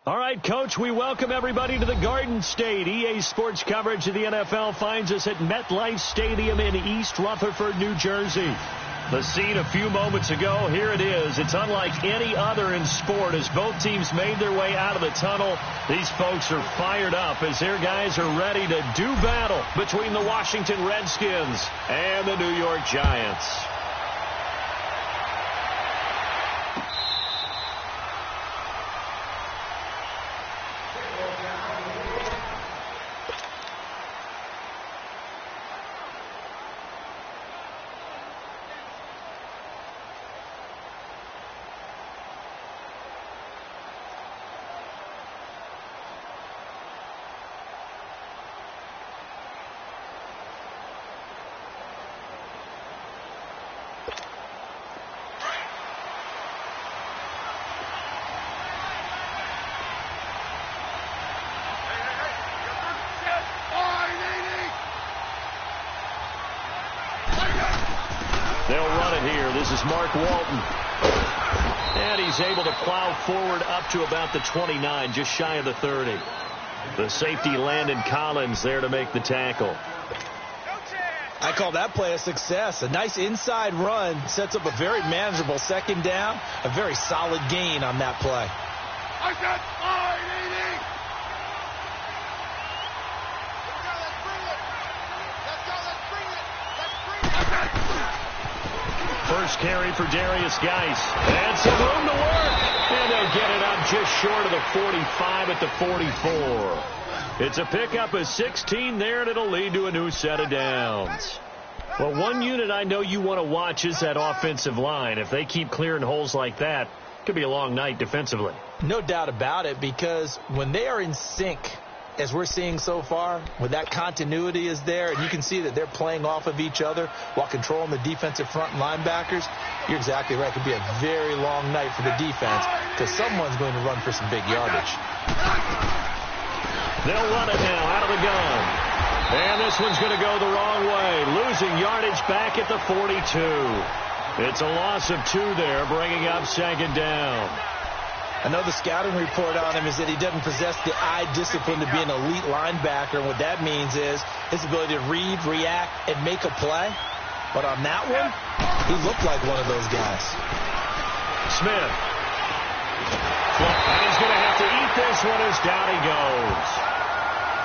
All right, Coach, we welcome everybody to the Garden State. EA Sports coverage of the NFL finds us at MetLife Stadium in East Rutherford, New Jersey. The scene a few moments ago, here it is. It's unlike any other in sport as both teams made their way out of the tunnel. These folks are fired up as their guys are ready to do battle between the Washington Redskins and the New York Giants. They'll run it here. This is Mark Walton. And he's able to plow forward up to about the 29, just shy of the 30. The safety, Landon Collins, there to make the tackle. I call that play a success. A nice inside run sets up a very manageable second down. A very solid gain on that play. I got 580. First carry for Darius Geis. And some room to work. And they'll get it up just short of the 45 at the 44. It's a pickup of 16 there, and it'll lead to a new set of downs. Well, one unit I know you want to watch is that offensive line. If they keep clearing holes like that, it could be a long night defensively. No doubt about it, because when they are in sync, as we're seeing so far, when that continuity is there, and you can see that they're playing off of each other while controlling the defensive front linebackers, you're exactly right. It could be a very long night for the defense because someone's going to run for some big yardage. They'll run it now out of the gun. And this one's going to go the wrong way, losing yardage back at the 42. It's a loss of 2 there, bringing up second down. I know the scouting report on him is that he doesn't possess the eye discipline to be an elite linebacker. And what that means is his ability to read, react, and make a play. But on that one, he looked like one of those guys. Smith. And he's going to have to eat this one as down he goes.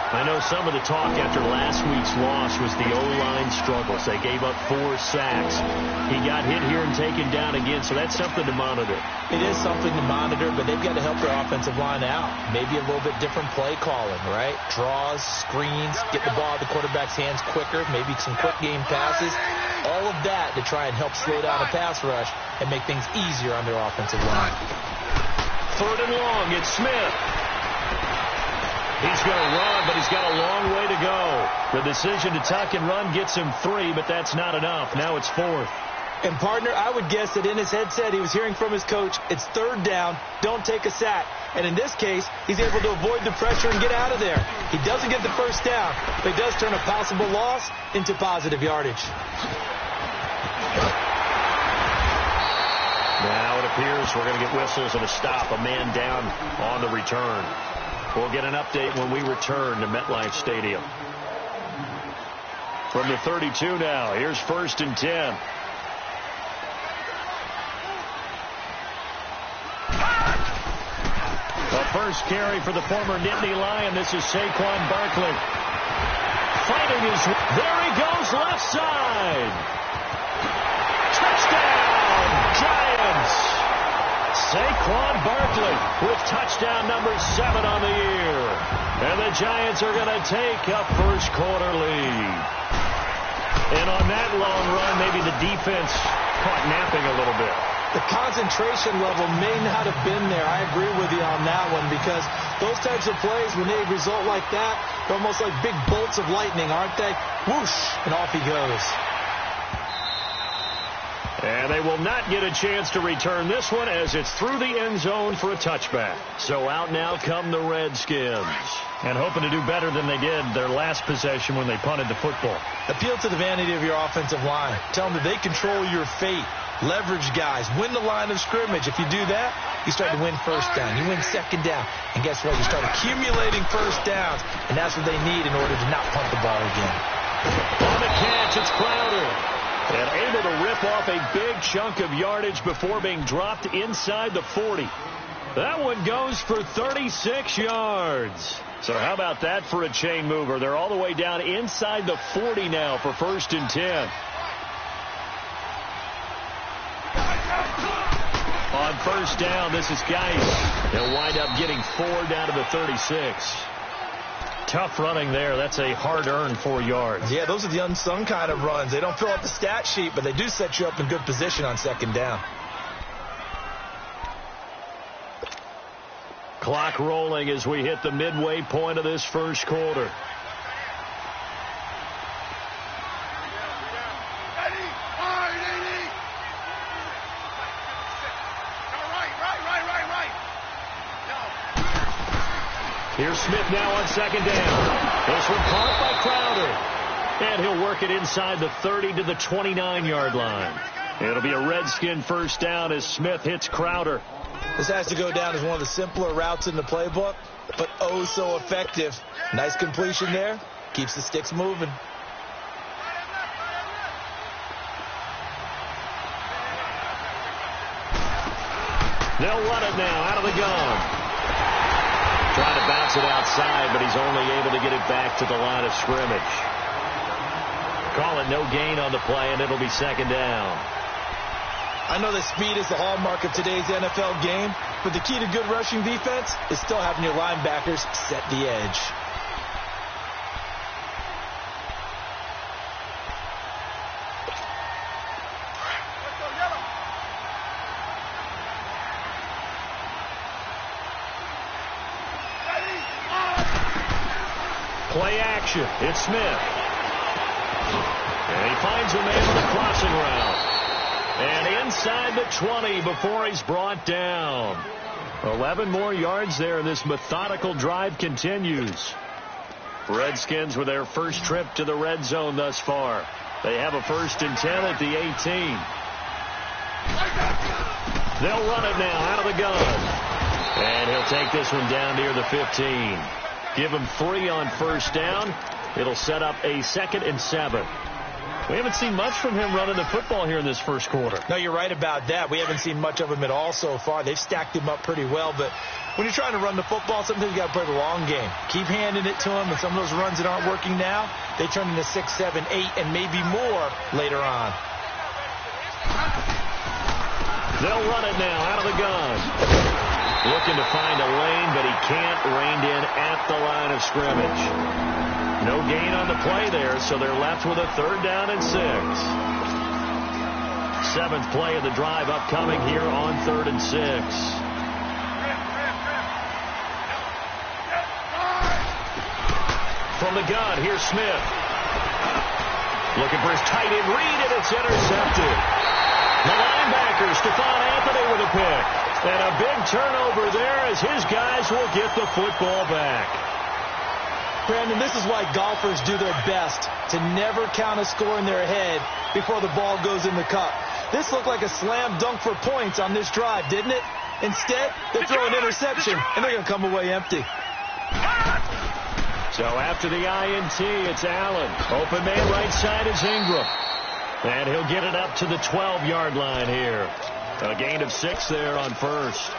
I know some of the talk after last week's loss was the O-line struggles. They gave up 4 sacks. He got hit here and taken down again, so that's something to monitor. It is something to monitor, but they've got to help their offensive line out. Maybe a little bit different play calling, right? Draws, screens, get the ball out of the quarterback's hands quicker, maybe some quick game passes. All of that to try and help slow down a pass rush and make things easier on their offensive line. 3rd and long, it's Smith. He's going to run, but he's got a long way to go. The decision to tuck and run gets him 3, but that's not enough. Now it's 4th. And, partner, I would guess that in his headset he was hearing from his coach, it's 3rd down, don't take a sack. And in this case, he's able to avoid the pressure and get out of there. He doesn't get the first down, but he does turn a possible loss into positive yardage. Now it appears we're going to get whistles and a stop, a man down on the return. We'll get an update when we return to MetLife Stadium. From the 32 now, here's 1st and 10. The first carry for the former Nittany Lion. This is Saquon Barkley. Fighting his... There he goes, left side. Touchdown, Giants. Saquon Barkley with touchdown number 7 on the year. And the Giants are going to take a first quarter lead. And on that long run, maybe the defense caught napping a little bit. The concentration level may not have been there. I agree with you on that one because those types of plays, when they result like that, they're almost like big bolts of lightning, aren't they? Whoosh, and off he goes. And they will not get a chance to return this one as it's through the end zone for a touchback. So out now come the Redskins. And hoping to do better than they did their last possession when they punted the football. Appeal to the vanity of your offensive line. Tell them that they control your fate. leverage guys, win the line of scrimmage. If you do that, you start to win first down. You win second down. And guess what? You start accumulating first downs, and that's what they need in order to not punt the ball again. On the catch, it's Crowder. And able to rip off a big chunk of yardage before being dropped inside the 40. That one goes for 36 yards. So how about that for a chain mover? They're all the way down inside the 40 now for 1st and 10. On 1st down, this is Geis. They'll wind up getting 4 down to the 36. Tough running there. That's a hard-earned 4 yards. Yeah, those are the unsung kind of runs. They don't fill out the stat sheet, but they do set you up in good position on 2nd down. Clock rolling as we hit the midway point of this first quarter. Here's Smith now on 2nd down. This one caught by Crowder. And he'll work it inside the 30 to the 29-yard line. It'll be a Redskin 1st down as Smith hits Crowder. This has to go down as one of the simpler routes in the playbook, but oh so effective. Nice completion there. Keeps the sticks moving. They'll run it now out of the gun. Trying to bounce it outside, but he's only able to get it back to the line of scrimmage. Call it no gain on the play, and it'll be 2nd down. I know that speed is the hallmark of today's NFL game, but the key to good rushing defense is still having your linebackers set the edge. Play action. It's Smith. And he finds a man on the crossing route. And inside the 20 before he's brought down. 11 more yards there, and this methodical drive continues. Redskins with their first trip to the red zone thus far. They have a 1st and 10 at the 18. They'll run it now out of the gun. And he'll take this one down near the 15. Give him 3 on 1st down. It'll set up a 2nd and 7. We haven't seen much from him running the football here in this first quarter. No, you're right about that. We haven't seen much of him at all so far. They've stacked him up pretty well, but when you're trying to run the football, sometimes you got to play the long game. Keep handing it to him, and some of those runs that aren't working now, they turn into 6, 7, 8, and maybe more later on. They'll run it now out of the gun. Looking to find a lane, but he can't. Reined in at the line of scrimmage. No gain on the play there, so they're left with a 3rd down and 6. 7th play of the drive upcoming here on 3rd and 6. From the gun, here's Smith. Looking for his tight end read, and it's intercepted. The linebacker, Stephon Anthony with a pick. And a big turnover there as his guys will get the football back. Brandon, this is why golfers do their best to never count a score in their head before the ball goes in the cup. This looked like a slam dunk for points on this drive, didn't it? Instead, they throw an interception, and they're going to come away empty. So after the INT, it's Allen. Open man right side is Ingram. And he'll get it up to the 12-yard line here. A gain of 6 there on 1st.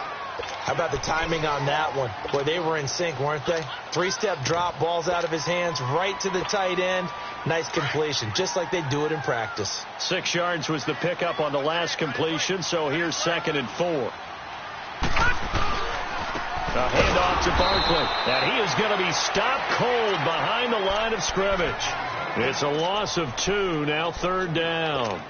How about the timing on that one? Boy, they were in sync, weren't they? 3-step drop, balls out of his hands, right to the tight end. Nice completion, just like they do it in practice. 6 yards was the pickup on the last completion, so here's 2nd and 4. A handoff to Barkley, and he is going to be stopped cold behind the line of scrimmage. It's a loss of 2, now 3rd down.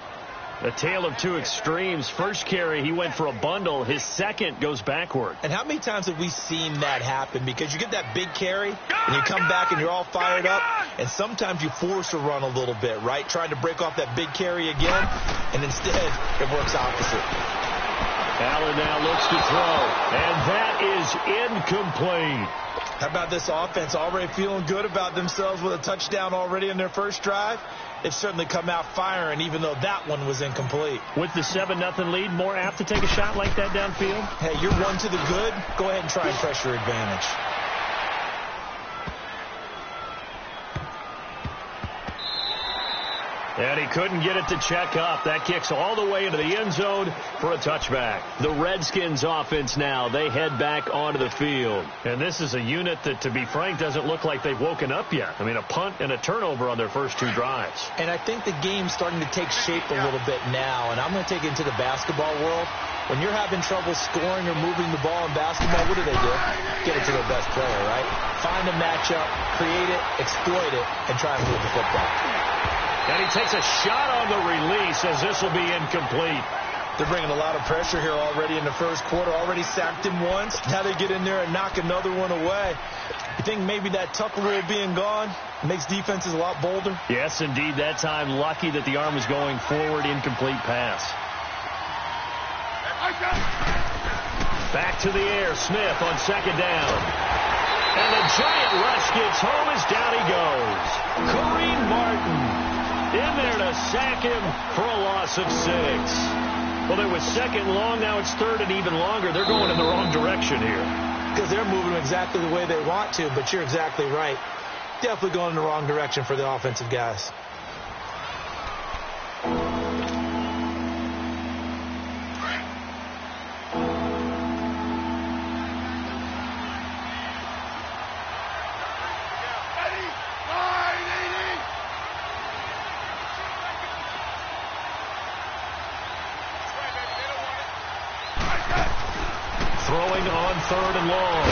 A tale of two extremes. First carry, he went for a bundle. His second goes backward. And how many times have we seen that happen? Because you get that big carry, and you come back and you're all fired up, and sometimes you force a run a little bit, right? Trying to break off that big carry again, and instead it works opposite. Allen now looks to throw, and that is incomplete. How about this offense already feeling good about themselves with a touchdown already in their first drive? they've certainly come out firing, even though that one was incomplete. With the 7-0 lead, more apt to take a shot like that downfield? Hey, you're one to the good. Go ahead and try and press your advantage. And he couldn't get it to check up. That kicks all the way into the end zone for a touchback. The Redskins offense now, they head back onto the field. And this is a unit that, to be frank, doesn't look like they've woken up yet. I mean, a punt and a turnover on their first two drives. And I think the game's starting to take shape a little bit now. And I'm going to take it into the basketball world. When you're having trouble scoring or moving the ball in basketball, what do? Get it to their best player, right? Find a matchup, create it, exploit it, and try and move the football. And he takes a shot on the release as this will be incomplete. They're bringing a lot of pressure here already in the first quarter. Already sacked him once. Now they get in there and knock another one away. You think maybe that tuck rule being gone makes defenses a lot bolder? Yes, indeed. That time, lucky that the arm was going forward. Incomplete pass. Back to the air. Smith on second down. And the giant rush gets home as down he goes. Kareem Martin in there to sack him for a loss of 6. Well, it was second long. Now it's third and even longer. They're going in the wrong direction here. Because they're moving exactly the way they want to, but you're exactly right. Definitely going in the wrong direction for the offensive guys. Throwing on third and long.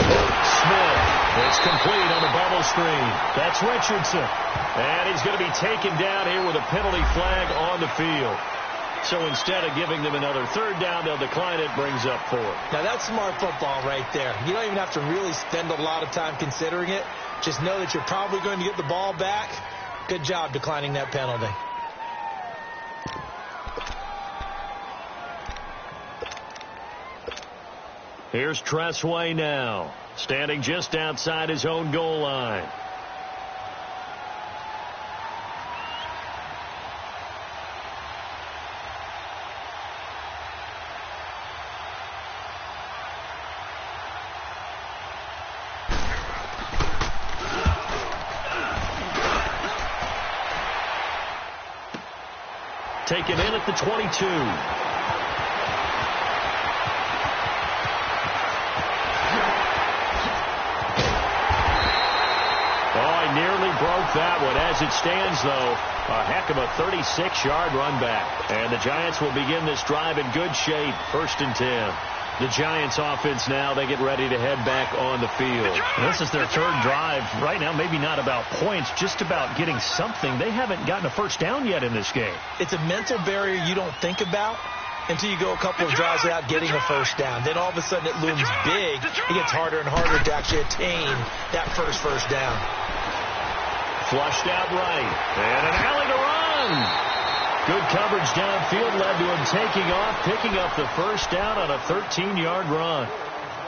Smith. It's complete on the bubble screen. That's Richardson. And he's going to be taken down here with a penalty flag on the field. So instead of giving them another third down, they'll decline it. Brings up 4. Now that's smart football right there. You don't even have to really spend a lot of time considering it. Just know that you're probably going to get the ball back. Good job declining that penalty. Here's Tressway now, standing just outside his own goal line. Taken in at the 22. Nearly broke that one. As it stands, though, a heck of a 36-yard run back. And the Giants will begin this drive in good shape. 1st and 10. The Giants offense now, they get ready to head back on the field. And this is their third drive. Right now, maybe not about points, just about getting something. They haven't gotten a first down yet in this game. It's a mental barrier you don't think about until you go a couple of drives without getting a first down. Then all of a sudden it looms big. It gets harder and harder to actually attain that first down. Flushed out right. And an alley to run. Good coverage downfield led to him taking off, picking up the first down on a 13-yard run.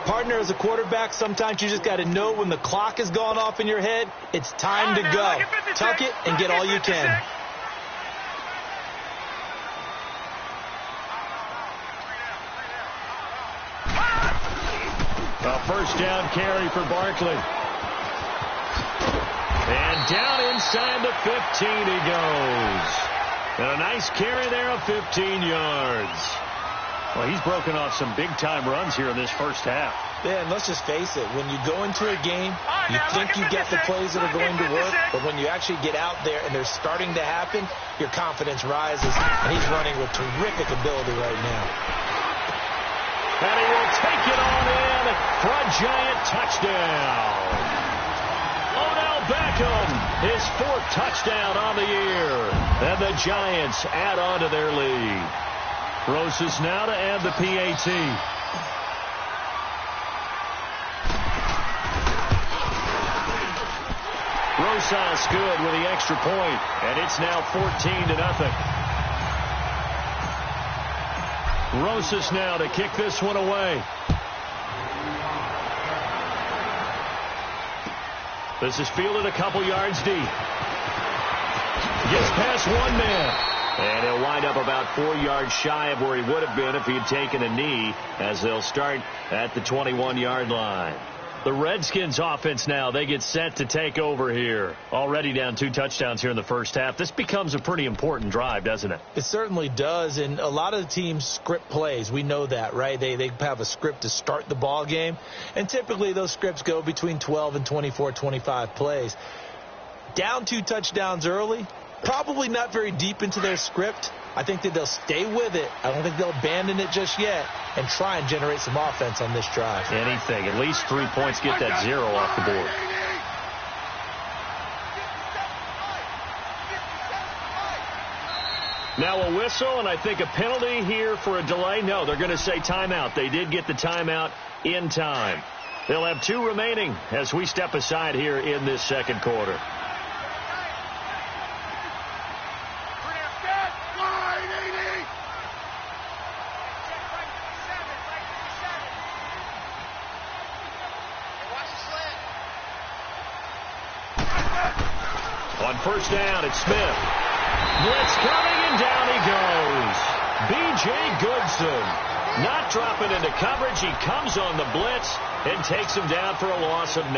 Partner, as a quarterback, sometimes you just got to know when the clock has gone off in your head, it's time to go. Tuck it and get all you can. A first down carry for Barkley. And down inside the 15 he goes. And a nice carry there of 15 yards. Well, he's broken off some big-time runs here in this first half. Yeah, and let's just face it. When you go into a game, you think you get the plays that are going to work, but when you actually get out there and they're starting to happen, your confidence rises, and he's running with terrific ability right now. And he will take it on in for a Giant touchdown. Beckham, his 4th touchdown on the year. And the Giants add on to their lead. Rosas now to add the PAT. Rosas good with the extra point, and it's now 14-0. Rosas now to kick this one away. This is fielded a couple yards deep. Gets past one man. And he'll wind up about 4 yards shy of where he would have been if he had taken a knee, as they'll start at the 21-yard line. The Redskins offense now, they get set to take over here. Already down 2 touchdowns here in the first half. This becomes a pretty important drive, doesn't it? It certainly does, and a lot of the teams script plays. We know that, right? They have a script to start the ball game, and typically those scripts go between 12 and 24, 25 plays. Down 2 touchdowns early, probably not very deep into their script. I think that they'll stay with it. I don't think they'll abandon it just yet and try and generate some offense on this drive. Anything. At least 3 points, get that 0 off the board. Now a whistle, and I think a penalty here for a delay. No, they're going to say timeout. They did get the timeout in time. They'll have 2 remaining as we step aside here in this second quarter. On first down, it's Smith. Blitz coming, and down he goes. B.J. Goodson not dropping into coverage. He comes on the blitz and takes him down for a loss of 9.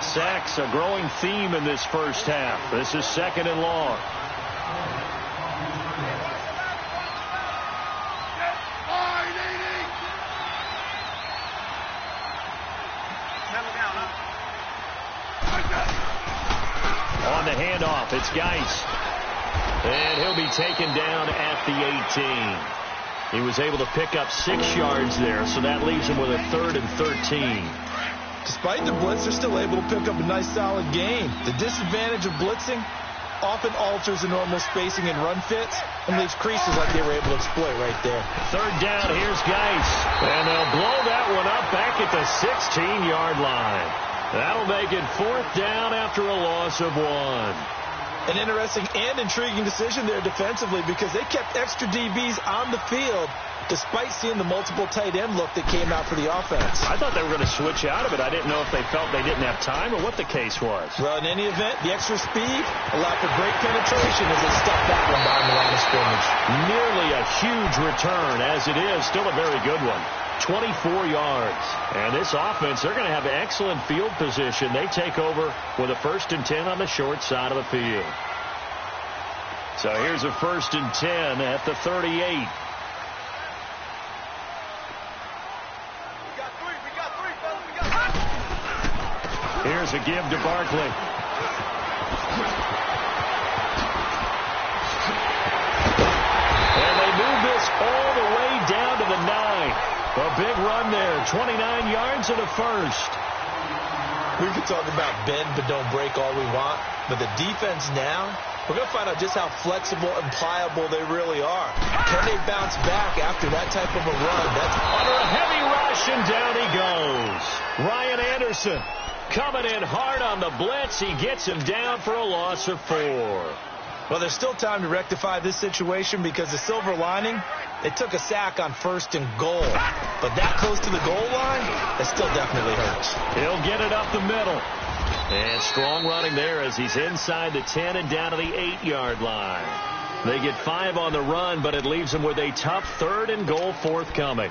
Sacks, a growing theme in this first half. This is 2nd and long. On the handoff, it's Geis. And he'll be taken down at the 18. He was able to pick up 6 yards there, so that leaves him with a 3rd and 13. Despite the blitz, they're still able to pick up a nice, solid gain. The disadvantage of blitzing often alters the normal spacing and run fits and leaves creases like they were able to exploit right there. 3rd down, here's Geis. And they'll blow that one up back at the 16-yard line. That'll make it 4th down after a loss of 1. An interesting and intriguing decision there defensively because they kept extra DBs on the field despite seeing the multiple tight end look that came out for the offense. I thought they were going to switch out of it. I didn't know if they felt they didn't have time or what the case was. Well, in any event, the extra speed allowed for great penetration as they stuffed that one behind the line of scrimmage. Nearly a huge return, as it is. Still a very good one. 24 yards. And this offense, they're going to have excellent field position. They take over with a 1st and 10 on the short side of the field. So here's a 1st and 10 at the 38. Here's a give to Barkley. And they move this all the way down to the 9. A big run there. 29 yards and a 1st. We can talk about bend but don't break all we want. But the defense now, we're going to find out just how flexible and pliable they really are. Can they bounce back after that type of a run? That's under a heavy rush, and down he goes. Ryan Anderson coming in hard on the blitz. He gets him down for a loss of 4. Well, there's still time to rectify this situation because the silver lining, they took a sack on 1st and goal. But that close to the goal line, that still definitely hurts. He'll get it up the middle. And strong running there as he's inside the 10 and down to the 8-yard line. They get 5 on the run, but it leaves them with a tough 3rd and goal forthcoming.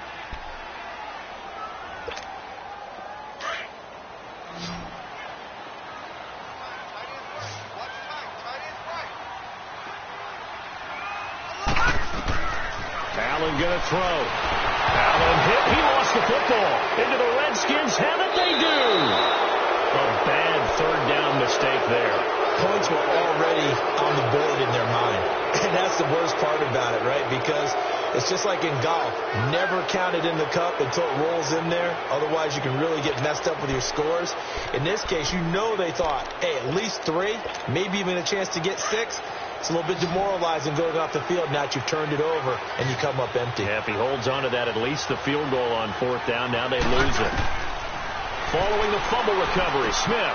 Allen going to throw. Allen hit. He lost the football. Into the Redskins. Haven't they do? A bad 3rd down mistake there. Points were already on the board in their mind. And that's the worst part about it, right? Because it's just like in golf. Never count it in the cup until it rolls in there. Otherwise, you can really get messed up with your scores. In this case, you know they thought, hey, at least 3, maybe even a chance to get 6. It's a little bit demoralizing going off the field now that you've turned it over and you come up empty. Yeah, if he holds on to that, at least the field goal on 4th down. Now they lose it. Following the fumble recovery, Smith.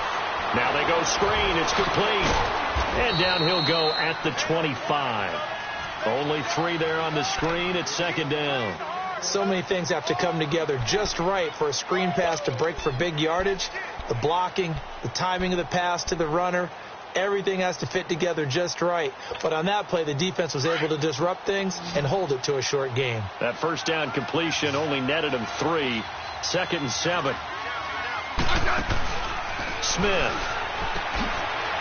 Now they go screen. It's complete. And down he'll go at the 25. Only 3 there on the screen. It's 2nd down. So many things have to come together just right for a screen pass to break for big yardage. The blocking, the timing of the pass to the runner, Everything has to fit together just right. But on that play, the defense was able to disrupt things and hold it to a short game. That first down completion only netted him 3. 2nd and 7. Smith.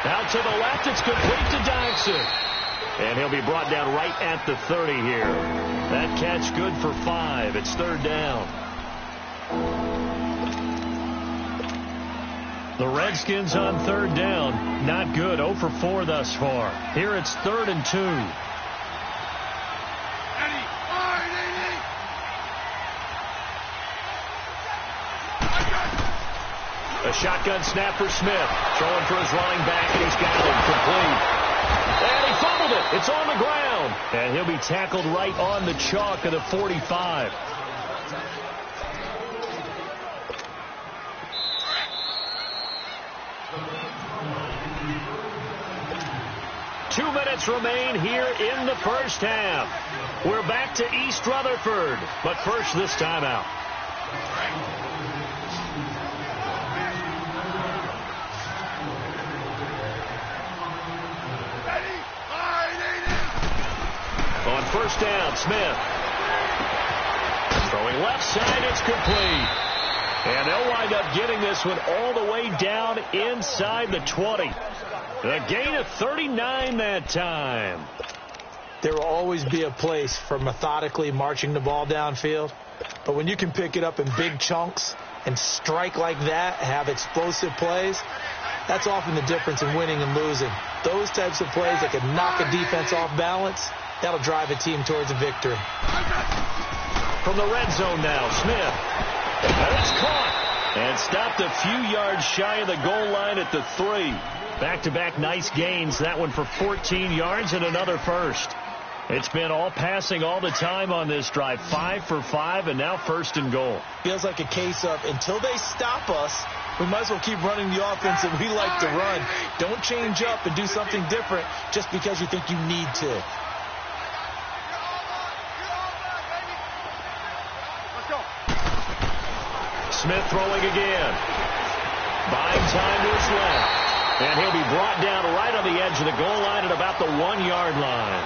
Out to the left. It's complete to Dodson. And he'll be brought down right at the 30 here. That catch good for 5. It's 3rd down. The Redskins on 3rd down. Not good. 0 for 4 thus far. Here it's 3rd and 2. A shotgun snap for Smith. Throwing for his running back, and he's got it. Complete. And he fumbled it. It's on the ground. And he'll be tackled right on the chalk of the 45. Two minutes remain here in the first half. We're back to East Rutherford, but first this timeout. On first down, Smith. Throwing left side, it's complete. And they'll wind up getting this one all the way down inside the 20. A gain of 39 that time. There will always be a place for methodically marching the ball downfield. But when you can pick it up in big chunks and strike like that, have explosive plays, that's often the difference in winning and losing. Those types of plays that can knock a defense off balance, that'll drive a team towards a victory. From the red zone now, Smith. And it's caught. And stopped a few yards shy of the goal line at the 3. Back-to-back nice gains. That one for 14 yards and another first. It's been all passing all the time on this drive. 5 for 5, and now 1st and goal. Feels like a case of until they stop us, we might as well keep running the offense that we like to run. Don't change up and do something different just because you think you need to. Smith throwing again. Buying time to his left. And he'll be brought down right on the edge of the goal line at about the 1-yard line.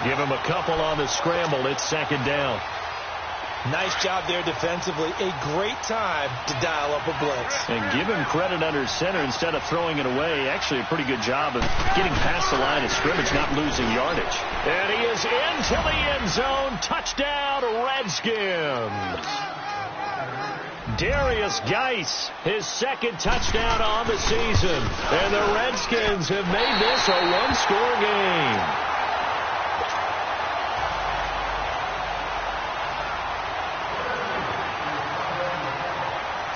Give him a couple on the scramble. It's 2nd down. Nice job there defensively. A great time to dial up a blitz. And give him credit under center instead of throwing it away. Actually a pretty good job of getting past the line of scrimmage, not losing yardage. And he is into the end zone. Touchdown, Redskins. Darius Geis, his 2nd touchdown on the season. And the Redskins have made this a 1-score game.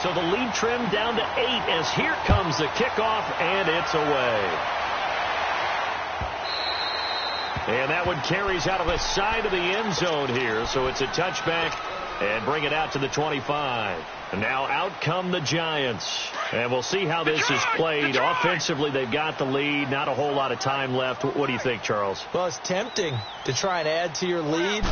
So the lead trimmed down to 8 as here comes the kickoff, and it's away. And that one carries out of the side of the end zone here, so it's a touchback and bring it out to the 25. And now out come the Giants. And we'll see how this is played. Offensively, they've got the lead. Not a whole lot of time left. What do you think, Charles? Well, it's tempting to try and add to your lead,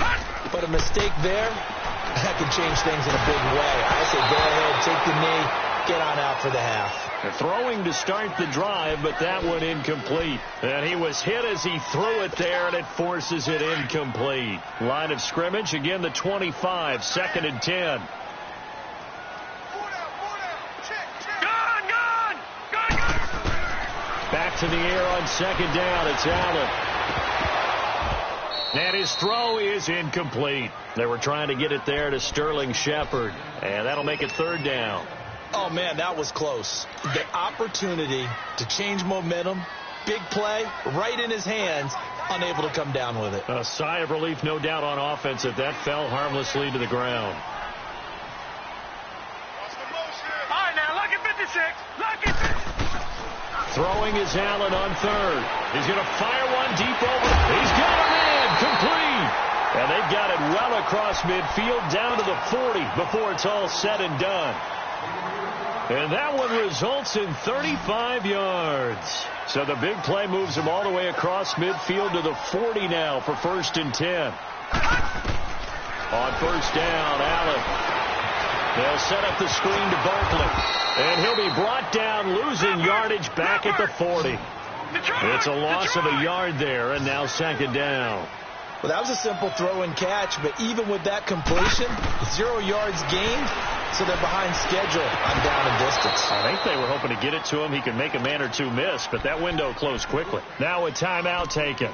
but a mistake there, that can change things in a big way. I say go ahead, take the knee, get on out for the half. They're throwing to start the drive, but that one incomplete. And he was hit as he threw it there, and it forces it incomplete. Line of scrimmage, again the 25, 2nd and 10. Back to the air on 2nd down. It's Allen. And his throw is incomplete. They were trying to get it there to Sterling Shepard. And that'll make it 3rd down. Oh, man, that was close. The opportunity to change momentum, big play, right in his hands, unable to come down with it. A sigh of relief, no doubt, on offense if that fell harmlessly to the ground. All right, now, look at 56. Look at Throwing is Allen on 3rd. He's going to fire one deep over. He's got a man. Complete. And they've got it well across midfield down to the 40 before it's all said and done. And that one results in 35 yards. So the big play moves him all the way across midfield to the 40 now for 1st and 10. On 1st down, Allen. They'll set up the screen to Barkley. And he'll be brought down, losing yardage back at the 40. It's a loss of a yard there, and now second down. Well, that was a simple throw and catch, but even with that completion, 0 yards gained, so they're behind schedule on down and distance. I think they were hoping to get it to him. He could make a man or two miss, but that window closed quickly. Now a timeout taken.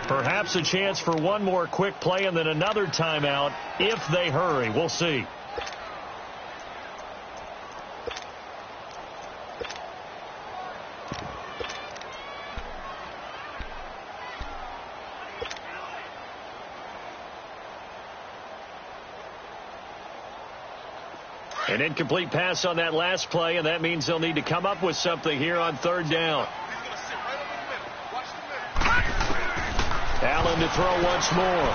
Perhaps a chance for one more quick play and then another timeout if they hurry. We'll see. An incomplete pass on that last play, and that means they'll need to come up with something here on third down. Allen to throw once more.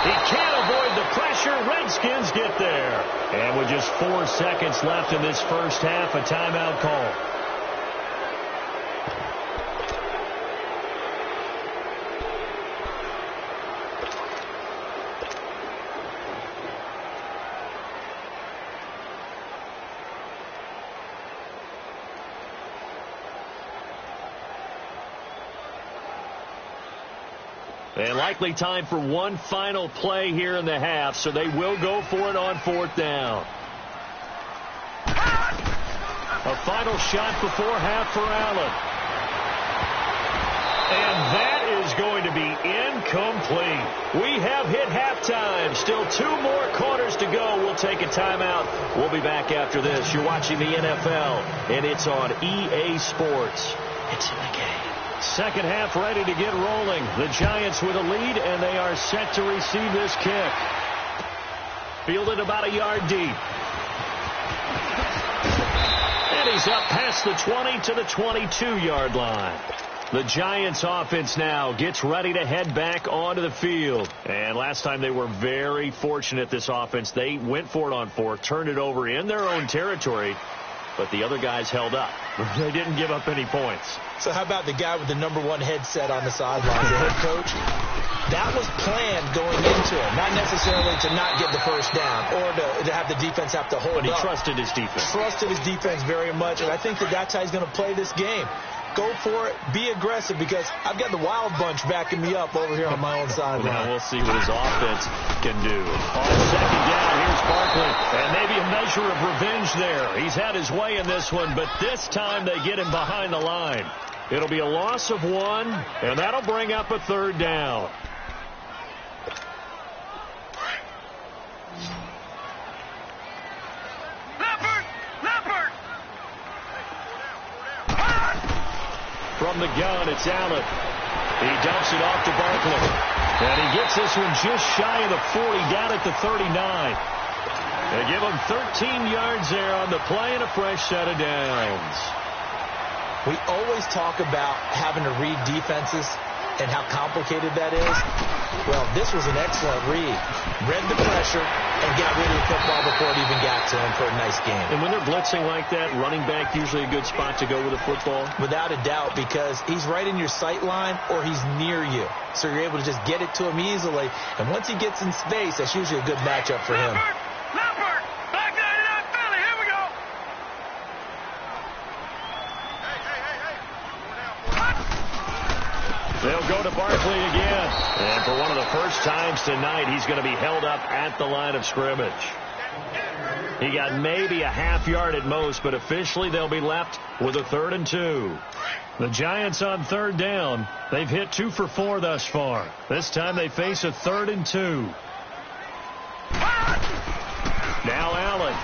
He can't avoid the pressure. Redskins get there. And with just 4 seconds left in this first half, a timeout call. And likely time for one final play here in the half, so they will go for it on fourth down. A final shot before half for Allen. And that is going to be incomplete. We have hit halftime. Still 2 more quarters to go. We'll take a timeout. We'll be back after this. You're watching the NFL, and it's on EA Sports. It's in the game. Second half ready to get rolling. The Giants with a lead, and they are set to receive this kick. Fielded about a yard deep. And he's up past the 20 to the 22-yard line. The Giants offense now gets ready to head back onto the field. And last time they were very fortunate, this offense. They went for it on fourth, turned it over in their own territory, but the other guys held up. They didn't give up any points. So how about the guy with the #1 headset on the sidelines, the head coach? That was planned going into it, not necessarily to not get the first down or to have the defense have to hold up. But he trusted his defense. Trusted his defense very much, and I think that's how he's going to play this game. Go for it. Be aggressive, because I've got the wild bunch backing me up over here on my own sideline. Now we'll see what his offense can do. On second down, here's Barkley. And maybe a measure of revenge there. He's had his way in this one, but this time they get him behind the line. It'll be a loss of 1, and that'll bring up a third down. From the gun, it's Allen. He dumps it off to Barkley. And he gets this one just shy of the 40, down at the 39. They give him 13 yards there on the play and a fresh set of downs. We always talk about having to read defenses and how complicated that is. Well, this was an excellent read. Read the pressure and got rid of the football before it even got to him for a nice game. And when they're blitzing like that, running back usually a good spot to go with the football? Without a doubt, because he's right in your sight line or he's near you. So you're able to just get it to him easily. And once he gets in space, that's usually a good matchup for him. Leopard! Back down to that Philly. Here we go. They'll go to Barkley again. And for one of the first times tonight, he's going to be held up at the line of scrimmage. He got maybe a half yard at most, but officially they'll be left with a 3rd and 2. The Giants on third down. They've hit 2 for 4 thus far. This time they face a 3rd and 2. Now Allen.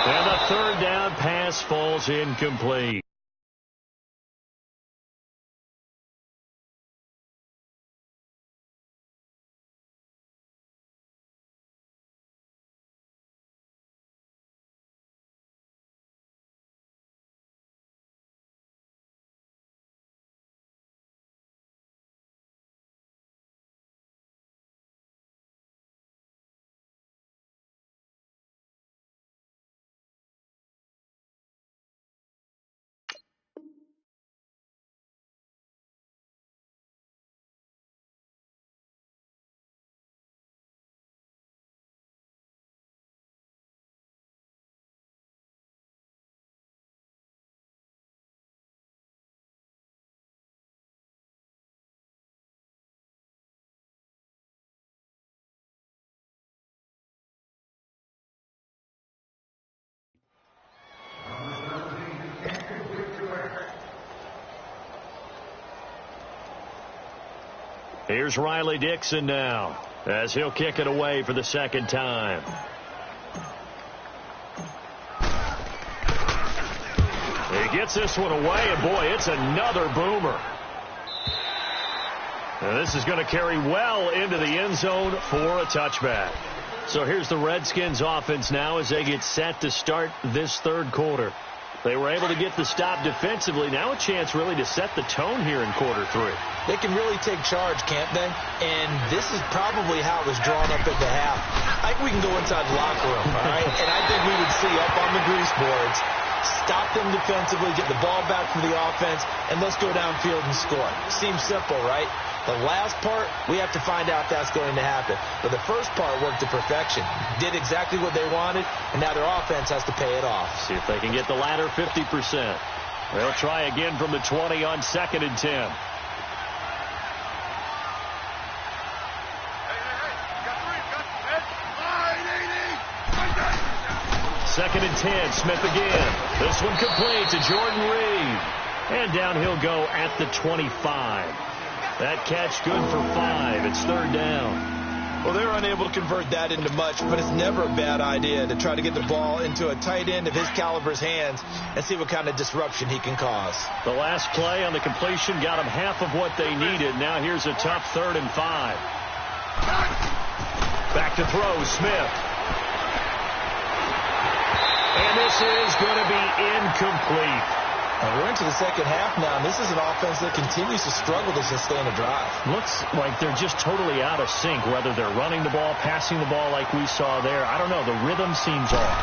And the third down pass falls incomplete. Here's Riley Dixon now as he'll kick it away for the second time. He gets this one away, and boy, it's another boomer. And this is going to carry well into the end zone for a touchback. So here's the Redskins offense now as they get set to start this third quarter. They were able to get the stop defensively. Now a chance really to set the tone here in quarter three. They can really take charge, can't they? And this is probably how it was drawn up at the half. I think we can go inside the locker room, all right? And I think we would see up on the grease boards, stop them defensively, get the ball back from the offense, and let's go downfield and score. Seems simple, right? The last part, we have to find out if that's going to happen. But the first part worked to perfection. Did exactly what they wanted, and now their offense has to pay it off. See if they can get the latter 50%. They'll try again from the 20 on 2nd and 10. Second and 10, Smith again. This one complete to Jordan Reed. And down he'll go at the 25. That catch good for 5. It's third down. Well, they're unable to convert that into much, but it's never a bad idea to try to get the ball into a tight end of his caliber's hands and see what kind of disruption he can cause. The last play on the completion got them half of what they needed. Now here's a tough 3rd and 5. Back to throw, Smith. And this is going to be incomplete. We're into the second half now, and this is an offense that continues to struggle to sustain a drive. Looks like they're just totally out of sync, whether they're running the ball, passing the ball like we saw there. I don't know. The rhythm seems off.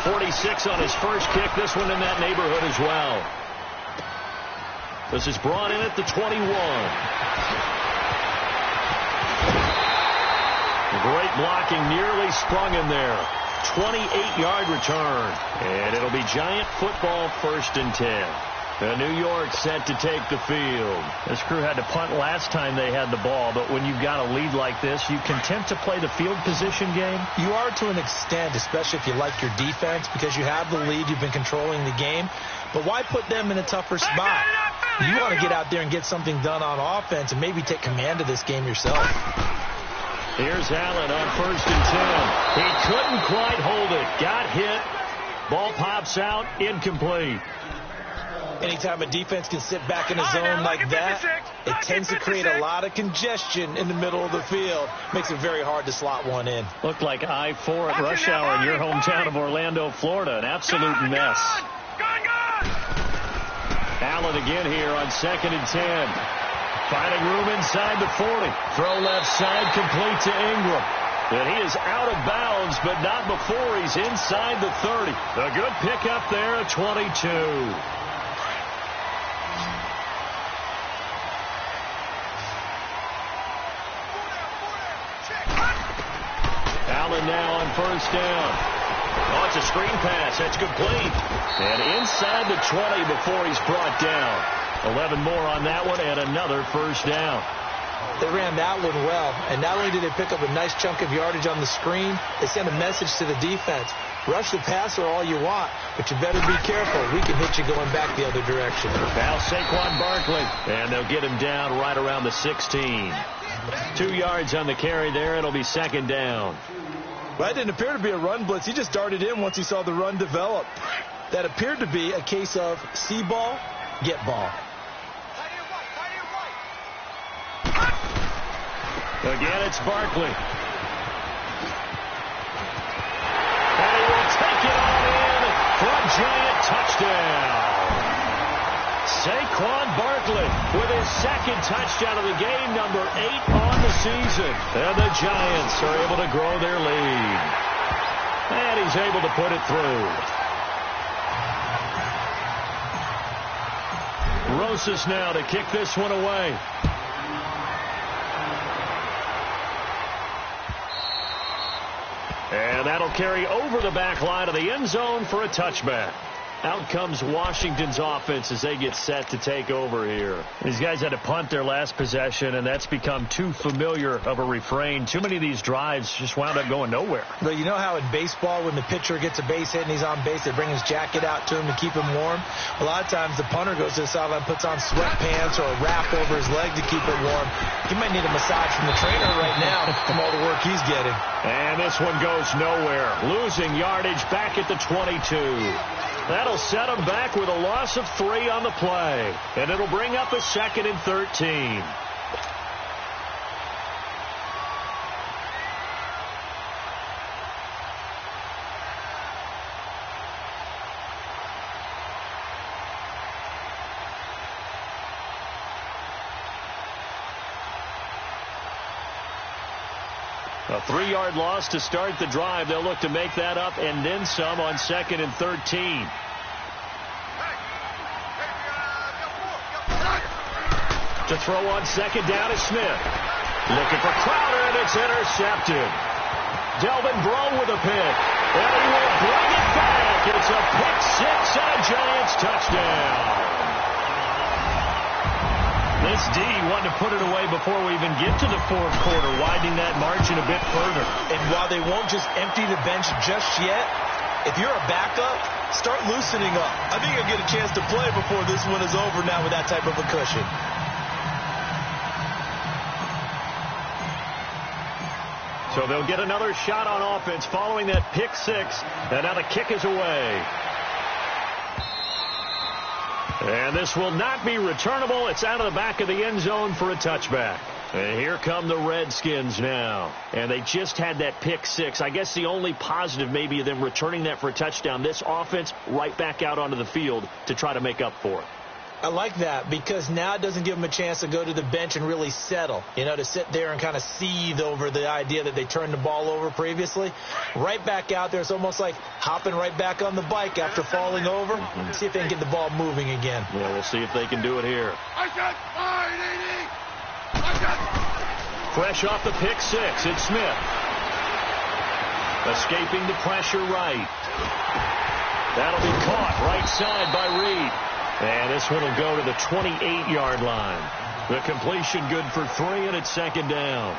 46 on his first kick. This one in that neighborhood as well. This is brought in at the 21. Great blocking, nearly sprung in there. 28-yard return. And it'll be Giant football, 1st and 10. New York set to take the field. This crew had to punt last time they had the ball, but when you've got a lead like this, you content to play the field position game? You are to an extent, especially if you like your defense, because you have the lead, you've been controlling the game. But why put them in a tougher spot? You want to get out there and get something done on offense and maybe take command of this game yourself. Here's Allen on 1st and 10. He couldn't quite hold it. Got hit. Ball pops out. Incomplete. Anytime a defense can sit back in a zone like that, it tends to create a lot of congestion in the middle of the field. Makes it very hard to slot one in. Looked like I-4 at rush hour in your hometown of Orlando, Florida. An absolute mess. Allen again here on 2nd and 10. Finding room inside the 40. Throw left side, complete to Ingram. And he is out of bounds, but not before he's inside the 30. A good pickup there at 22. Allen now on 1st down. Oh, it's a screen pass. That's complete. And inside the 20 before he's brought down. 11 more on that one, and another 1st down. They ran that one well, and not only did they pick up a nice chunk of yardage on the screen, they sent a message to the defense. Rush the passer all you want, but you better be careful. We can hit you going back the other direction. Now Saquon Barkley, and they'll get him down right around the 16. 2 yards on the carry there. It'll be 2nd down. Well, that didn't appear to be a run blitz. He just darted in once he saw the run develop. That appeared to be a case of see ball, get ball. Again, it's Barkley. And he will take it on in for a Giant touchdown. Saquon Barkley with his 2nd touchdown of the game, number 8 on the season. And the Giants are able to grow their lead. And he's able to put it through. Rosas now to kick this one away. And that'll carry over the back line of the end zone for a touchback. Out comes Washington's offense as they get set to take over here. These guys had to punt their last possession, and that's become too familiar of a refrain. Too many of these drives just wound up going nowhere. Well, you know how in baseball when the pitcher gets a base hit and he's on base, they bring his jacket out to him to keep him warm? A lot of times the punter goes to the sideline, puts on sweatpants or a wrap over his leg to keep it warm. He might need a massage from the trainer right now from all the work he's getting. And this one goes nowhere. Losing yardage back at the 22. That'll set them back with a loss of 3 on the play. And it'll bring up a 2nd and 13. A 3-yard loss to start the drive. They'll look to make that up and then some on 2nd and 13. To throw on 2nd down is Smith. Looking for Crowder, and it's intercepted. Delvin Breaux with a pick. And he will bring it back. It's a pick 6 and a Giants touchdown. This D wanted to put it away before we even get to the 4th quarter, widening that margin a bit further. And while they won't just empty the bench just yet, if you're a backup, start loosening up. I think you'll get a chance to play before this one is over now with that type of a cushion. So they'll get another shot on offense following that pick 6, and now the kick is away. And this will not be returnable. It's out of the back of the end zone for a touchback. And here come the Redskins now. And they just had that pick 6. I guess the only positive maybe of them returning that for a touchdown. This offense right back out onto the field to try to make up for it. I like that because now it doesn't give them a chance to go to the bench and really settle, to sit there and kind of seethe over the idea that they turned the ball over previously. Right back out there, it's almost like hopping right back on the bike after falling over. See if they can get the ball moving again. Yeah, we'll see if they can do it here. Fresh off the pick 6, it's Smith. Escaping the pressure right. That'll be caught right side by Reed. And this one will go to the 28-yard line. The completion good for 3, and it's 2nd down.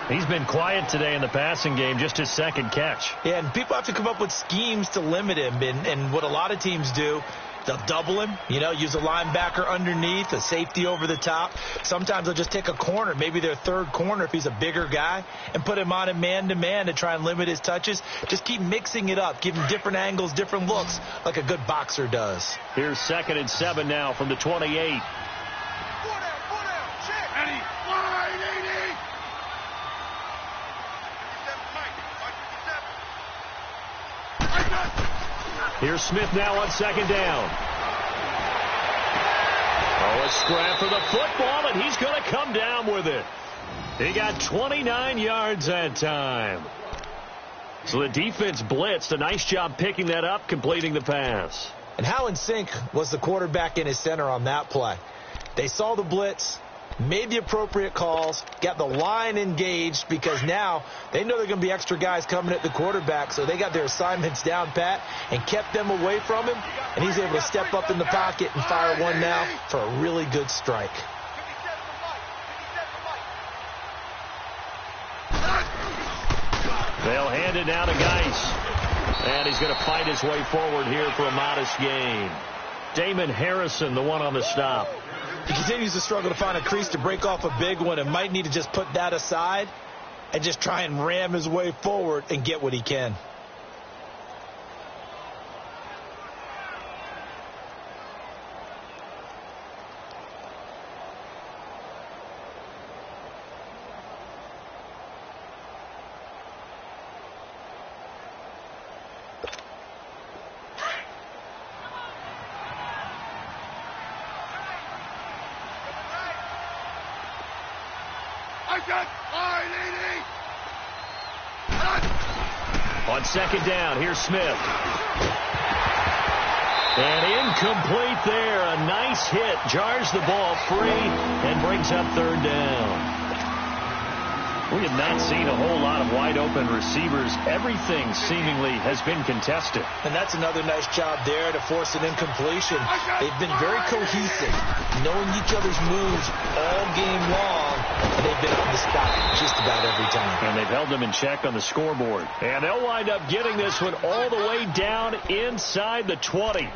He's been quiet today in the passing game, just his 2nd catch. Yeah, and people have to come up with schemes to limit him. And what a lot of teams do, they'll double him, use a linebacker underneath, a safety over the top. Sometimes they'll just take a corner, maybe their 3rd corner if he's a bigger guy, and put him on a man-to-man to try and limit his touches. Just keep mixing it up, give him different angles, different looks, like a good boxer does. Here's 2nd and 7 now from the 28. Here's Smith now on 2nd down. Oh, a scrap for the football, and he's going to come down with it. He got 29 yards that time. So the defense blitzed. A nice job picking that up, completing the pass. And how in sync was the quarterback in his center on that play? They saw the blitz, made the appropriate calls, got the line engaged because now they know they're going to be extra guys coming at the quarterback, so they got their assignments down pat and kept them away from him, and he's able to step up in the pocket and fire one now for a really good strike. They'll hand it now to Geis, and he's going to fight his way forward here for a modest gain. Damon Harrison, the one on the stop. He continues to struggle to find a crease to break off a big one and might need to just put that aside and just try and ram his way forward and get what he can. On 2nd down, here's Smith. And incomplete there. A nice hit. Jars the ball free and brings up 3rd down. We have not seen a whole lot of wide-open receivers. Everything seemingly has been contested. And that's another nice job there to force an incompletion. They've been very cohesive, knowing each other's moves all game long, and they've been on the spot just about every time. And they've held them in check on the scoreboard. And they'll wind up getting this one all the way down inside the 20.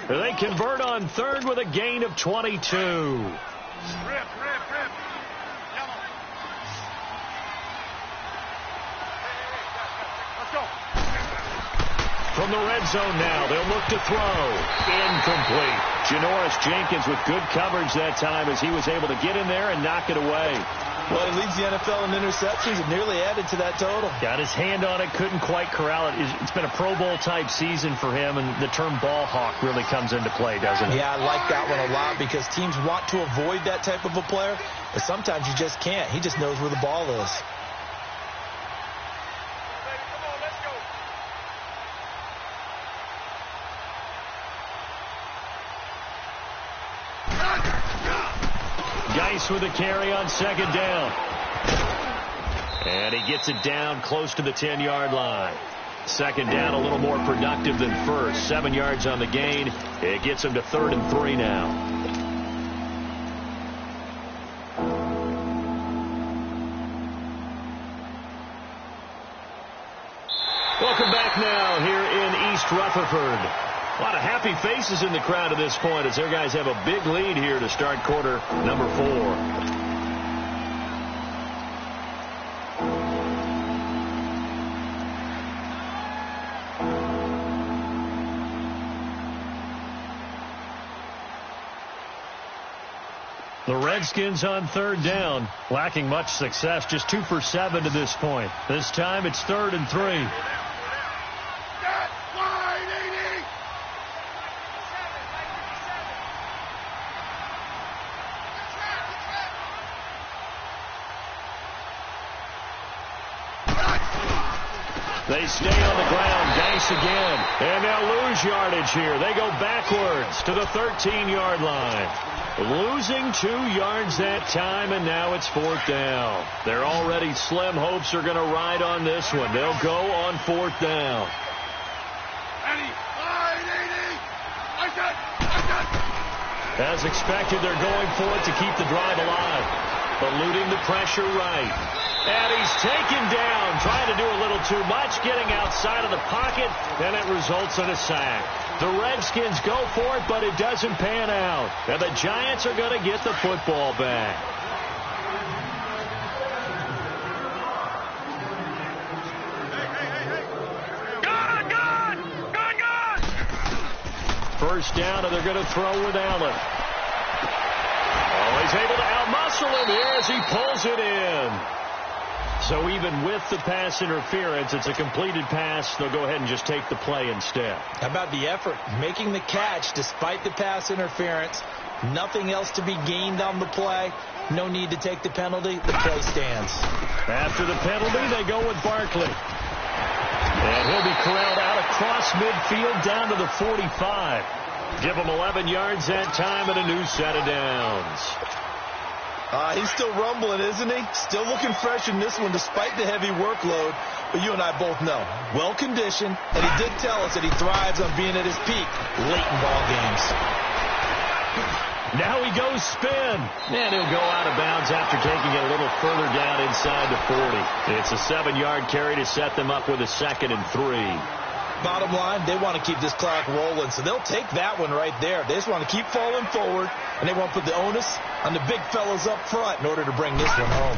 They convert on third with a gain of 22. From the red zone now, they'll look to throw. Incomplete. Janoris Jenkins with good coverage that time as he was able to get in there and knock it away. Well, he leads the NFL in interceptions and nearly added to that total. Got his hand on it, couldn't quite corral it. It's been a Pro Bowl-type season for him, and the term ball hawk really comes into play, doesn't it? Yeah, I like that one a lot because teams want to avoid that type of a player, but sometimes you just can't. He just knows where the ball is. Geis with a carry on second down. And he gets it down close to the 10-yard line. Second down a little more productive than first. 7 yards on the gain. It gets him to 3rd and 3 now. Welcome back now here in East Rutherford. A lot of happy faces in the crowd at this point as their guys have a big lead here to start quarter number 4. The Redskins on third down, lacking much success, just 2 for 7 to this point. This time it's 3rd and 3. They stay on the ground. Geis again. And they'll lose yardage here. They go backwards to the 13-yard line. Losing 2 yards that time, and now it's 4th down. Their already slim hopes are going to ride on this one. They'll go on 4th down. As expected, they're going for it to keep the drive alive. Eluding the pressure right. And he's taken down, trying to do a little too much, getting outside of the pocket, and it results in a sack. The Redskins go for it, but it doesn't pan out. And the Giants are going to get the football back. First down, and they're going to throw with Allen. Oh, he's able to outmuscle him here as he pulls it in. So even with the pass interference, it's a completed pass. They'll go ahead and just take the play instead. How about the effort? Making the catch despite the pass interference. Nothing else to be gained on the play. No need to take the penalty. The play stands. After the penalty, they go with Barkley. And he'll be corralled out across midfield down to the 45. Give him 11 yards that time and a new set of downs. He's still rumbling, isn't he? Still looking fresh in this one despite the heavy workload. But you and I both know, well-conditioned, and he did tell us that he thrives on being at his peak late in ball games. Now he goes spin. And he'll go out of bounds after taking it a little further down inside the 40. It's a 7-yard carry to set them up with a 2nd and 3. Bottom line, they want to keep this clock rolling, so they'll take that one right there. They just want to keep falling forward, and they won't put the onus on the big fellas up front in order to bring this one home.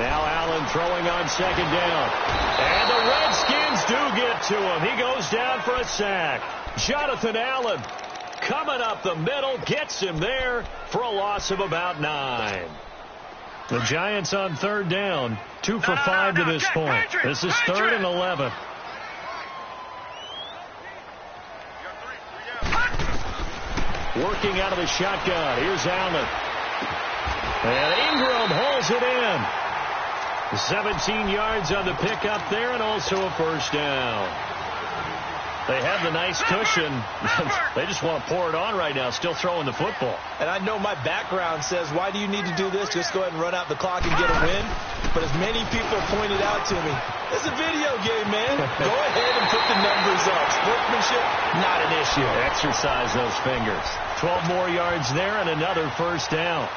Now Allen throwing on second down. And the Redskins do get to him. He goes down for a sack. Jonathan Allen coming up the middle, gets him there for a loss of about 9. The Giants on third down, 2 for 5 to this point. This is 3rd and 11. Working out of the shotgun. Here's Allen. And Ingram hauls it in. 17 yards on the pickup there and also a first down. They have the nice cushion. They just want to pour it on right now, still throwing the football. And I know my background says, why do you need to do this? Just go ahead and run out the clock and get a win. But as many people pointed out to me, it's a video game, man. Go ahead and put the numbers up. Sportsmanship, not an issue. Exercise those fingers. 12 more yards there and another first down.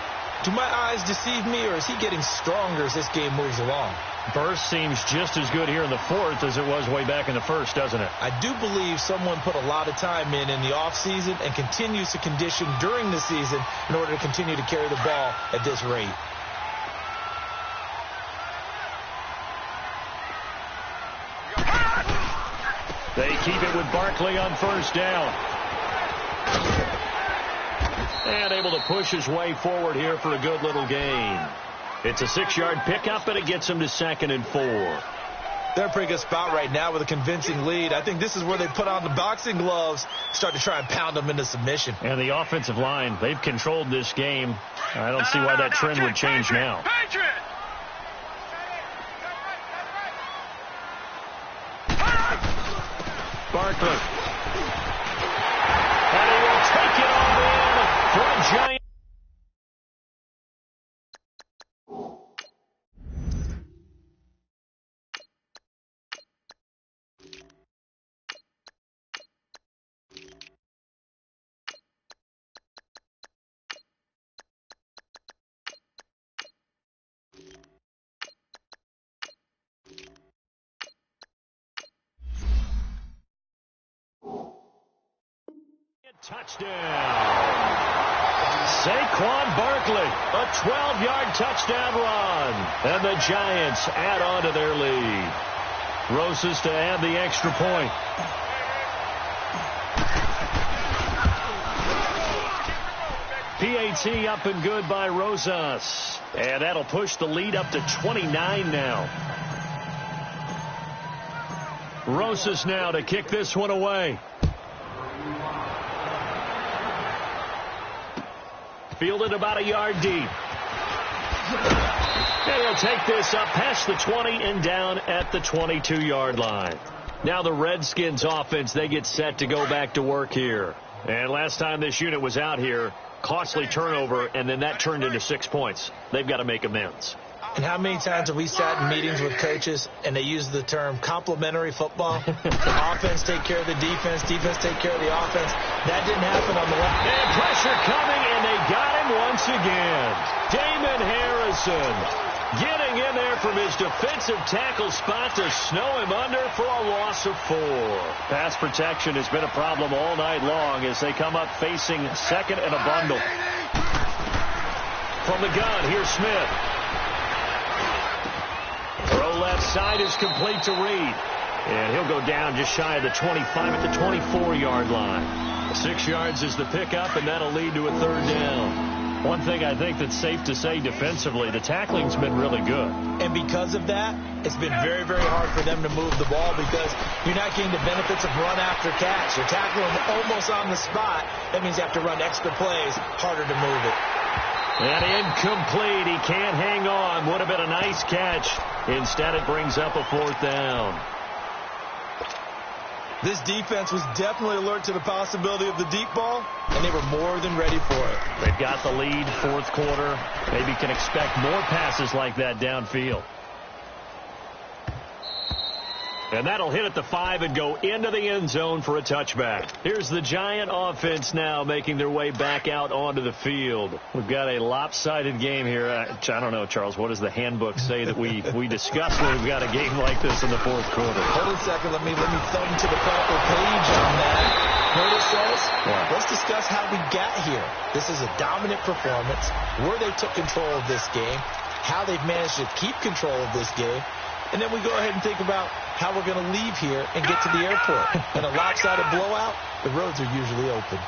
Do my eyes deceive me, or is he getting stronger as this game moves along? Burst seems just as good here in the fourth as it was way back in the first, doesn't it? I do believe someone put a lot of time in the offseason and continues to condition during the season in order to continue to carry the ball at this rate. They keep it with Barkley on first down. And able to push his way forward here for a good little gain. It's a 6-yard pickup, and it gets him to 2nd and 4. They're in a pretty good spot right now with a convincing lead. I think this is where they put on the boxing gloves, start to try and pound them into submission. And the offensive line, they've controlled this game. I don't see why that trend would change now. Barkley. And he will take it all in for a giant. Touchdown. Saquon Barkley, a 12-yard touchdown run. And the Giants add on to their lead. Rosas to add the extra point. PAT up and good by Rosas. And that'll push the lead up to 29 now. Rosas now to kick this one away. Fielded about a yard deep. And he'll take this up past the 20 and down at the 22-yard line. Now the Redskins offense, they get set to go back to work here. And last time this unit was out here, costly turnover, and then that turned into 6 points. They've got to make amends. And how many times have we sat in meetings with coaches and they use the term complementary football? Offense take care of the defense, defense take care of the offense. That didn't happen on the left. And pressure coming, and they got him once again. Damon Harrison getting in there from his defensive tackle spot to snow him under for a loss of 4. Pass protection has been a problem all night long as they come up facing second and a bundle. From the gun, here's Smith. Throw left side is complete to Reed. And he'll go down just shy of the 25 at the 24-yard line. 6 yards is the pickup, and that'll lead to a 3rd down. One thing I think that's safe to say defensively, the tackling's been really good. And because of that, it's been very, very hard for them to move the ball because you're not getting the benefits of run after catch. You're tackling almost on the spot. That means you have to run extra plays, harder to move it. And incomplete. He can't hang on. Would have been a nice catch. Instead, it brings up a 4th down. This defense was definitely alert to the possibility of the deep ball, and they were more than ready for it. They've got the lead, 4th quarter. Maybe can expect more passes like that downfield. And that'll hit at the 5 and go into the end zone for a touchback. Here's the Giant offense now making their way back out onto the field. We've got a lopsided game here. I don't know, Charles, what does the handbook say that we discuss when we've got a game like this in the 4th quarter? Hold on a second. Let me thumb to the proper page on that. What it says? Yeah. Let's discuss how we got here. This is a dominant performance, where they took control of this game, how they've managed to keep control of this game, and then we go ahead and think about how we're going to leave here and get to the airport. In a lopsided blowout, the roads are usually open.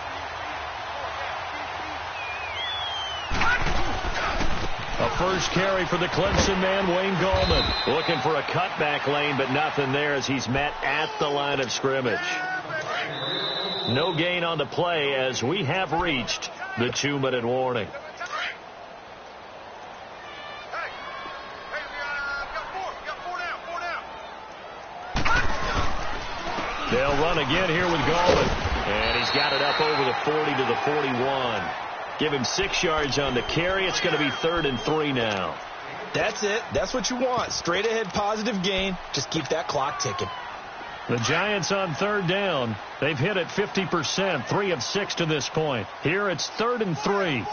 A first carry for the Clemson man, Wayne Gallman. Looking for a cutback lane, but nothing there as he's met at the line of scrimmage. No gain on the play as we have reached the 2-minute warning. They'll run again here with Gallman. And he's got it up over the 40 to the 41. Give him 6 yards on the carry. It's going to be 3rd and 3 now. That's it. That's what you want. Straight ahead positive gain. Just keep that clock ticking. The Giants on 3rd down. They've hit it 50%, 3 of 6 to this point. Here it's 3rd and 3.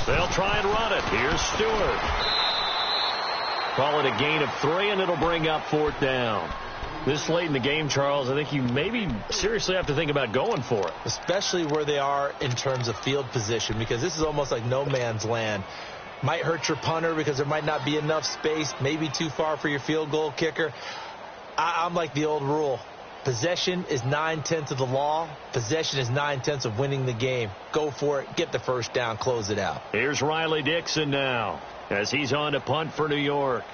They'll try and run it. Here's Stewart. Call it a gain of 3, and it'll bring up 4th down. This late in the game, Charles, I think you maybe seriously have to think about going for it. Especially where they are in terms of field position, because this is almost like no man's land. Might hurt your punter because there might not be enough space, maybe too far for your field goal kicker. I'm like the old rule. Possession is 9/10 of the law. Possession is 9/10 of winning the game. Go for it. Get the first down. Close it out. Here's Riley Dixon now as he's on to punt for New York.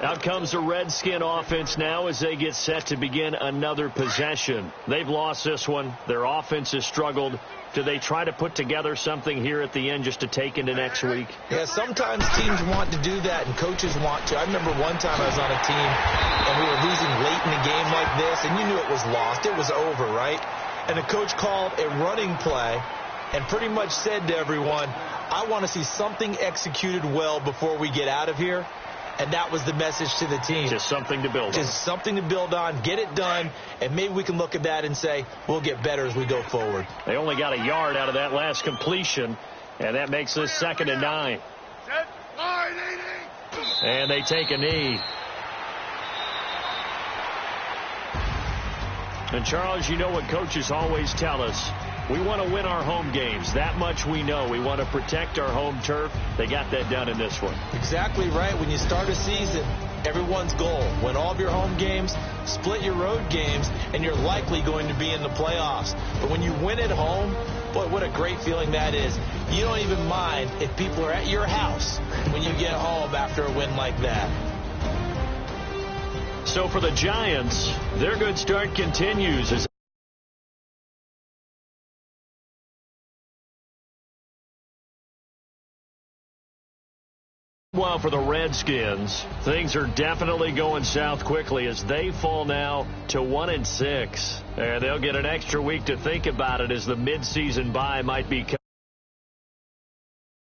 Out comes the Redskin offense now as they get set to begin another possession. They've lost this one. Their offense has struggled. Do they try to put together something here at the end just to take into next week? Yeah, sometimes teams want to do that and coaches want to. I remember one time I was on a team and we were losing late in a game like this, and you knew it was lost. It was over, right? And the coach called a running play and pretty much said to everyone, I want to see something executed well before we get out of here. And that was the message to the team. Just something to build on. Just something to build on. Get it done. And maybe we can look at that and say, we'll get better as we go forward. They only got a yard out of that last completion. And that makes this 2nd and 9. And they take a knee. And, Charles, you know what coaches always tell us. We want to win our home games. That much we know. We want to protect our home turf. They got that done in this one. Exactly right. When you start a season, everyone's goal, win all of your home games, split your road games, and you're likely going to be in the playoffs. But when you win at home, boy, what a great feeling that is. You don't even mind if people are at your house when you get home after a win like that. So for the Giants, their good start continues as well, for the Redskins, things are definitely going south quickly as they fall now to 1-6. And they'll get an extra week to think about it as the midseason bye might be coming.